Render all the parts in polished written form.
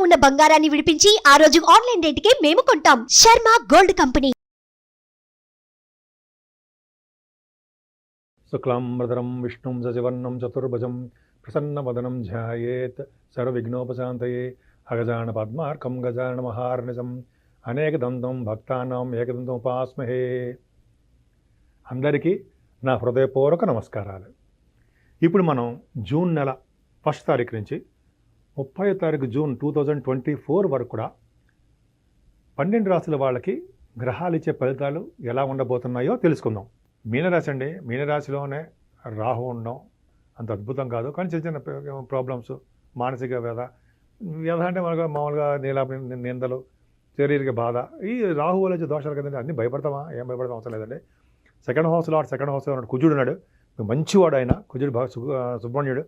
ఉన్న బంగారాన్ని విడిపించి ఆ రోజు ఆన్లైన్ రేటుకే మేము కొంటాం. Sharma gold company. శుక్లాంబరధరం విష్ణుం సశివర్ణం చతుర్భుజం ప్రసన్నవదనం ధ్యాయేత్ సర్వవిఘ్నోపశాంతయే అగజాన పద్మార్కం గజాన మహార్నిశం అనేకదంతం భక్తానాం ఏకదంతముపాస్మహే. అందరికీ నా హృదయపూర్వక నమస్కారాలు. ఇప్పుడు మనం జూన్ నెల 1 తారీఖు నుంచి 30 తారీఖు జూన్ 2024 వరకు కూడా 12 రాశుల వాళ్ళకి గ్రహాలు ఇచ్చే ఫలితాలు ఎలా ఉండబోతున్నాయో తెలుసుకుందాం. మీనరాశి అండి, మీనరాశిలోనే రాహు ఉండడం అంత అద్భుతం కాదు, కానీ చిన్న చిన్న ప్రాబ్లమ్స్, మానసిక వ్యధ అంటే మామూలుగా నిందలు, శారీరక బాధ, ఈ రాహు వల్ల వచ్చే దోషాలు కదండి. అన్నీ భయపడతామా? ఏం భయపడతాం అవసరం లేదండి. సెకండ్ హౌస్లో ఉన్నాడు కుజుడు ఉన్నాడు, మంచివాడు ఆయన కుజుడు, బాగా సుబ్రహ్మణ్యుడు.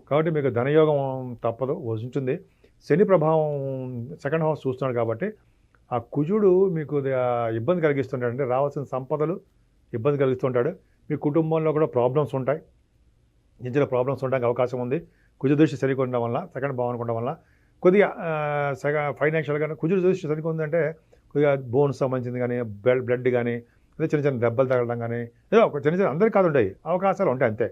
కాబట్టి మీకు ధనయోగం తప్పదు, వస్తుంటుంది. శని ప్రభావం సెకండ్ హౌస్ చూస్తున్నాడు కాబట్టి ఆ కుజుడు మీకు ఇబ్బంది కలిగిస్తుంటాడు. అంటే రావాల్సిన సంపదలు ఇబ్బంది కలిగిస్తుంటాడు. మీ కుటుంబంలో కూడా ప్రాబ్లమ్స్ ఉంటాయి, ఇంట్లో ప్రాబ్లమ్స్ ఉండడానికి అవకాశం ఉంది. కుజ దృష్టి సరిగా ఉండడం వల్ల, సెకండ్ భావన ఉండడం వల్ల కొద్దిగా ఫైనాన్షియల్గా కుజుడు దృష్టి సరిగా ఉందంటే కొద్దిగా బోన్స్ సంబంధించింది కానీ, బ్లడ్ కానీ, అదే చిన్న చిన్న దెబ్బలు తగలడం కానీ, ఏదో ఒక చిన్న చిన్న అందరికీ కాదు ఉంటాయి, అవకాశాలు ఉంటాయి అంతే.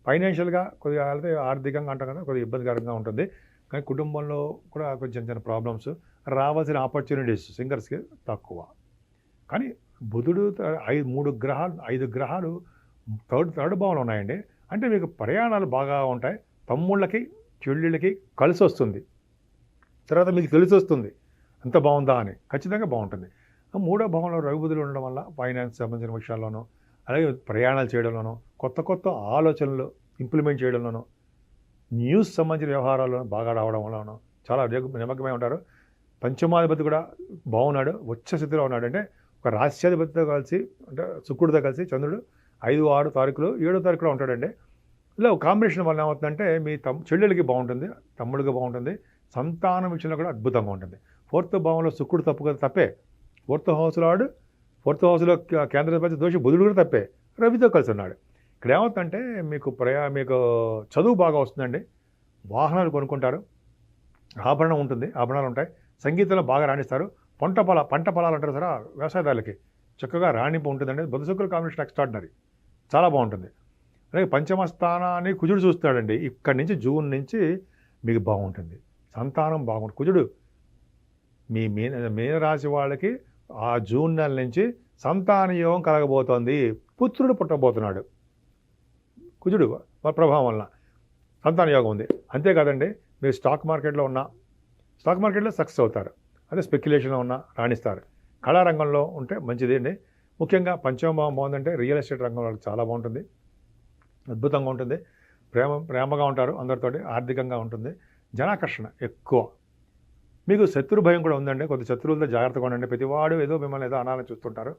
ఫైనాన్షియల్గా కొద్దిగా అయితే ఆర్థికంగా అంటాం కదా, కొద్దిగా ఇబ్బందికరంగా ఉంటుంది. కానీ కుటుంబంలో కూడా కొంచెం చిన్న చిన్న ప్రాబ్లమ్స్, రావాల్సిన ఆపర్చునిటీస్ సింగర్స్కి తక్కువ. కానీ బుధుడు 5 గ్రహాలు థర్డ్ భావంలో ఉన్నాయండి. అంటే మీకు ప్రయాణాలు బాగా ఉంటాయి. తమ్ముళ్ళకి చెల్లెళ్ళకి కలిసి వస్తుంది, తర్వాత మీకు తెలిసి వస్తుంది అంత బాగుందా అని. ఖచ్చితంగా బాగుంటుంది. 3వ భావంలో రవిబుధులు ఉండడం వల్ల ఫైనాన్స్ సంబంధించిన విషయాల్లోనూ, అలాగే ప్రయాణాలు చేయడంలోనూ, కొత్త ఆలోచనలు ఇంప్లిమెంట్ చేయడంలోనూ, న్యూస్ సంబంధించిన వ్యవహారాల్లోనూ బాగా రావడం వల్లనూ చాలా నిమగ్నమై ఉంటారు. పంచమాధిపతి కూడా బాగున్నాడు, ఉచ్చ స్థితిలో ఉన్నాడు. అంటే ఒక రాష్ట్రాధిపతితో కలిసి, అంటే శుక్రుడితో కలిసి చంద్రుడు 5, 6 తారీఖులు 7వ తారీఖులో ఉంటాడండి. ఇలా కాంబినేషన్ వల్ల ఏమవుతుందంటే మీ చెల్లెలకి బాగుంటుంది, తమ్ముడికి బాగుంటుంది, సంతానం విషయంలో కూడా అద్భుతంగా ఉంటుంది. 4వ భావంలో శుక్రుడు తప్పే. 4th హౌస్లో కేంద్రాధిపతి దోషి బుధుడు కూడా తప్పే, రవితో కలిసి ఉన్నాడు. ఇక్కడ ఏమవుతుందంటే మీకు చదువు బాగా వస్తుందండి, వాహనాలు కొనుక్కుంటారు, ఆభరణాలు ఉంటాయి, సంగీతంలో బాగా రాణిస్తారు. పంట పొలాలు అంటారు సరే, వ్యవసాయదారులకి చక్కగా రాణింపు ఉంటుందండి. బుధ శుక్రుల కాంబినేషన్ ఎక్స్ట్రాడినరీ, చాలా బాగుంటుంది. అలాగే పంచమ స్థానాన్ని కుజుడు చూస్తాడండి. ఇక్కడి నుంచి జూన్ నుంచి మీకు బాగుంటుంది, సంతానం బాగుంటుంది. కుజుడు మీ మీనరాశి వాళ్ళకి ఆ జూన్ నెల నుంచి సంతాన యోగం కలగబోతోంది. పుత్రుడు పుట్టబోతున్నాడు కుజుడు ప్రభావం వలన, సంతాన యోగం ఉంది. అంతేకాదండి, మీరు స్టాక్ మార్కెట్లో సక్సెస్ అవుతారు, అదే స్పెక్యులేషన్లో ఉన్న రాణిస్తారు. కళారంగంలో ఉంటే మంచిది అండి. ముఖ్యంగా పంచమ భావం బాగుందంటే రియల్ ఎస్టేట్ రంగంలో చాలా బాగుంటుంది, అద్భుతంగా ఉంటుంది. ప్రేమగా ఉంటారు అందరితోటి, ఆర్థికంగా ఉంటుంది, జనాకర్షణ ఎక్కువ. మీకు శత్రు భయం కూడా ఉందండి, కొద్ది శత్రువులతో జాగ్రత్తగా ఉండండి. ప్రతివాడు ఏదో మిమ్మల్ని ఏదో అనాలని చూస్తుంటారు.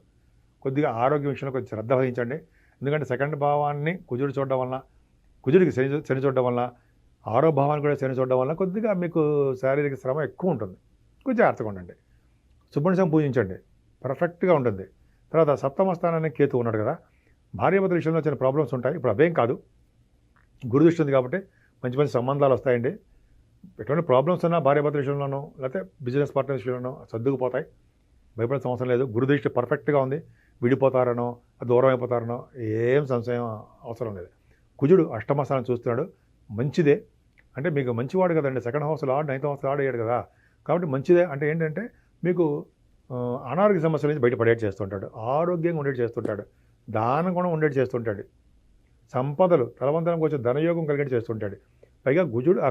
కొద్దిగా ఆరోగ్య విషయంలో కొంచెం శ్రద్ధ వహించండి. ఎందుకంటే సెకండ్ భావాన్ని కుజుడు చూడడం వల్ల, కుజుడికి శని చూడడం వల్ల, 6వ భావాన్ని కూడా శని చూడడం వల్ల కొద్దిగా మీకు శారీరక శ్రమ ఎక్కువ ఉంటుంది. కొంచెం జాగ్రత్తగా ఉండండి. సుబ్రహ్మణ్యం పూజించండి, పర్ఫెక్ట్గా ఉంటుంది. తర్వాత 7వ స్థానాన్ని కేతు ఉన్నాడు కదా, భార్యాభర్తల విషయంలో చిన్న ప్రాబ్లమ్స్ ఉంటాయి. ఇప్పుడు అవేం కాదు, గురు దృష్టి ఉంది కాబట్టి మంచి సంబంధాలు వస్తాయండి. ఎటువంటి ప్రాబ్లమ్స్ ఉన్నా భార్యాభర్తల విషయంలోనూ, లేకపోతే బిజినెస్ పార్ట్నర్ విషయంలోనూ సర్దుకుపోతాయి, భయపడాల్సిన అవసరం లేదు. గురు దృష్టి పర్ఫెక్ట్గా ఉంది. విడిపోతారనో, దూరం అయిపోతారనో ఏం సంశయం అవసరం లేదు. కుజుడు 8వ స్థానం చూస్తున్నాడు, మంచిదే. అంటే మీకు మంచివాడు కదండి, second house lord 9th house lord అయ్యాడు కదా, కాబట్టి మంచిదే. అంటే ఏంటంటే మీకు అనారోగ్య సమస్యల నుంచి బయటపడేట్ చేస్తుంటాడు, ఆరోగ్యంగా ఉండేటి చేస్తుంటాడు, దానం కూడా ఉండేటి చేస్తుంటాడు, సంపదలు తలవంతరం కొంచెం ధనయోగం కలిగేటి చేస్తుంటాడు. పైగా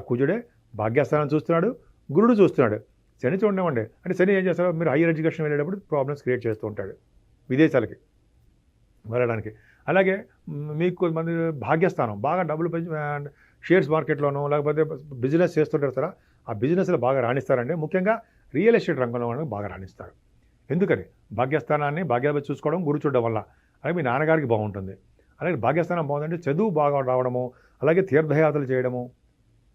కుజుడే భాగ్యస్థానం చూస్తున్నాడు, గురుడు చూస్తున్నాడు. శని చూడనివ్వండి, అంటే శని ఏం చేస్తాడు, మీరు హైయర్ ఎడ్యుకేషన్ వెళ్ళేటప్పుడు ప్రాబ్లమ్స్ క్రియేట్ చేస్తూ ఉంటాడు, విదేశాలకి వెళ్ళడానికి. అలాగే మీకు కొంతమంది భాగ్యస్థానం బాగా డబ్బులు షేర్స్ మార్కెట్లోనూ, లేకపోతే బిజినెస్ చేస్తుంటారు సార్, ఆ బిజినెస్లో బాగా రాణిస్తారండి. ముఖ్యంగా రియల్ ఎస్టేట్ రంగంలో బాగా రాణిస్తారు. ఎందుకని, భాగ్యస్థానాన్ని భాగ్యాధిపతి చూసుకోవడం, గురు చూడడం వల్ల. అలాగే మీ నాన్నగారికి బాగుంటుంది. అలాగే భాగ్యస్థానం బాగుందంటే చదువు బాగా రావడము, అలాగే తీర్థయాత్రలు చేయడము,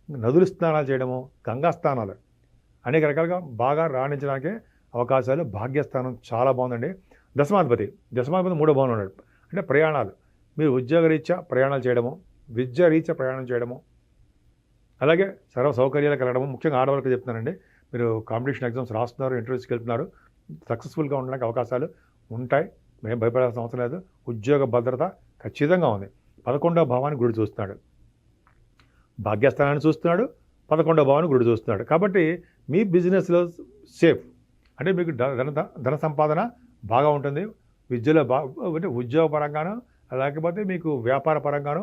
నదులు స్నానాలు చేయడము, గంగా స్నానాలు, అనేక రకాలుగా బాగా రాణించడానికి అవకాశాలు. భాగ్యస్థానం చాలా బాగుందండి. దశమాధిపతి 3వ భావంలో ఉన్నాడు. అంటే ప్రయాణాలు, మీరు ఉద్యోగరీత్యా ప్రయాణాలు చేయడము, విద్యారీత్యా ప్రయాణం చేయడము, అలాగే సర్వ సౌకర్యాలు కలగడము. ముఖ్యంగా ఆడవాళ్ళకి చెప్తున్నానండి, మీరు కాంపిటీషన్ ఎగ్జామ్స్ రాస్తున్నారు, ఇంటర్వ్యూస్కి వెళ్తున్నారు, సక్సెస్ఫుల్గా ఉండడానికి అవకాశాలు ఉంటాయి. మేము భయపడాల్సిన అవసరం లేదు. ఉద్యోగ భద్రత ఖచ్చితంగా ఉంది. 11వ భావాన్ని గురుడు చూస్తున్నాడు, భాగ్యస్థానాన్ని చూస్తున్నాడు, 11వ భావాన్ని గురుడు చూస్తున్నాడు. కాబట్టి మీ బిజినెస్లో సేఫ్, అంటే మీకు ధన సంపాదన బాగా ఉంటుంది. విద్యలో అంటే ఉద్యోగ పరంగాను, లేకపోతే మీకు వ్యాపార పరంగాను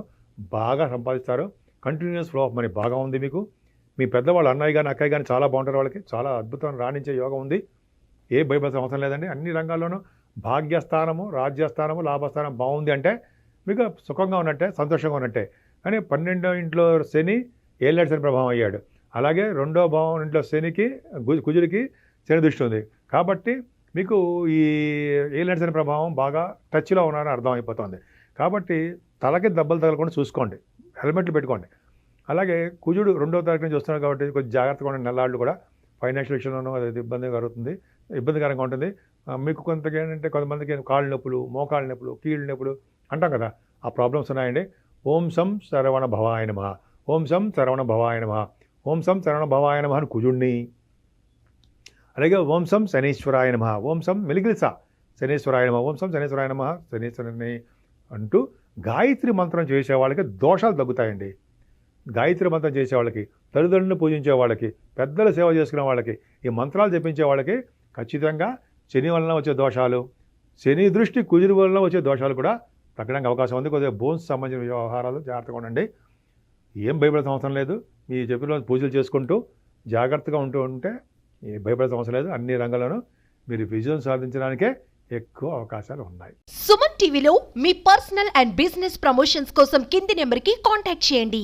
బాగా సంపాదిస్తారు. కంటిన్యూస్ ఫ్లో ఆఫ్ మనీ బాగా ఉంది మీకు. మీ పెద్దవాళ్ళు అన్నయ్య కానీ అక్కయ్య కానీ చాలా బాగుంటారు, వాళ్ళకి చాలా అద్భుతమైన రాణించే యోగం ఉంది. ఏ భయపడాల్సిన అవసరం లేదండి. అన్ని రంగాల్లోనూ భాగ్యస్థానము, రాజ్యస్థానము, లాభస్థానం బాగుంది అంటే మీకు సుఖంగా ఉన్నట్టే, సంతోషంగా ఉన్నట్టే. కానీ 12వ ఇంట్లో శని ఏళ్ళనాటి శని ప్రభావం అయ్యాడు. అలాగే 2వ భావం ఇంట్లో శనికి కుజుడికి శని దృష్టి ఉంది. కాబట్టి మీకు ఈ ఏళ్ళనాటి శని ప్రభావం బాగా టచ్లో ఉన్నారని అర్థం అయిపోతుంది. కాబట్టి తలకి దెబ్బలు తగలకుండా చూసుకోండి, హెల్మెట్లు పెట్టుకోండి. అలాగే కుజుడు 2వ తారీఖు నుంచి వస్తున్నాడు కాబట్టి కొంచెం జాగ్రత్తగా ఉండే నెలలాళ్ళు కూడా ఫైనాన్షియల్ విషయంలోనూ అది ఇబ్బందికరంగా ఉంటుంది. మీకు ఏంటంటే కొంతమందికి కాళ్ళు నొప్పులు, మోకాళ్ళ నొప్పులు, కీళ్ళ నొప్పులు అంటాం కదా, ఆ ప్రాబ్లమ్స్ ఉన్నాయండి. ఓం శం శరవణ భవాయ నమః, ఓం శం శరవణ భవాయ నమః, ఓం శం శరవణ భవాయ నమః అని కుజుడిని, అలాగే ఓం శం శనీశ్వరాయ నమః, ఓం శం మెలిగిలిసా శనీశ్వరాయ నమః, ఓం శం శనీశ్వరాయ నమః శనీశ్వరుని అంటూ గాయత్రి మంత్రం చేసే వాళ్ళకి దోషాలు తగ్గుతాయండి. గాయత్రి మంత్రం చేసే వాళ్ళకి, తల్లిదండ్రులను పూజించే వాళ్ళకి, పెద్దల సేవ చేసుకునే వాళ్ళకి, ఈ మంత్రాలు జపించే వాళ్ళకి ఖచ్చితంగా శని వలన వచ్చే దోషాలు, శని దృష్టి కుజుడి వలన వచ్చే దోషాలు కూడా తగ్గడానికి అవకాశం ఉంది. కొద్దిగా బోన్స్ సంబంధించిన వ్యవహారాలు జాగ్రత్తగా ఉండండి. ఏం భయపడాల్సిన అవసరం లేదు. మీ చెప్పిన పూజలు చేసుకుంటూ జాగ్రత్తగా ఉంటే భయపడాల్సిన అవసరం లేదు. అన్ని రంగాల్లోనూ మీరు విజయం సాధించడానికే ఎక్కువ అవకాశాలు ఉన్నాయి. సుమన్ టీవీలో మీ పర్సనల్ అండ్ బిజినెస్ ప్రమోషన్స్ కోసం కింది నెంబర్కి కాంటాక్ట్ చేయండి.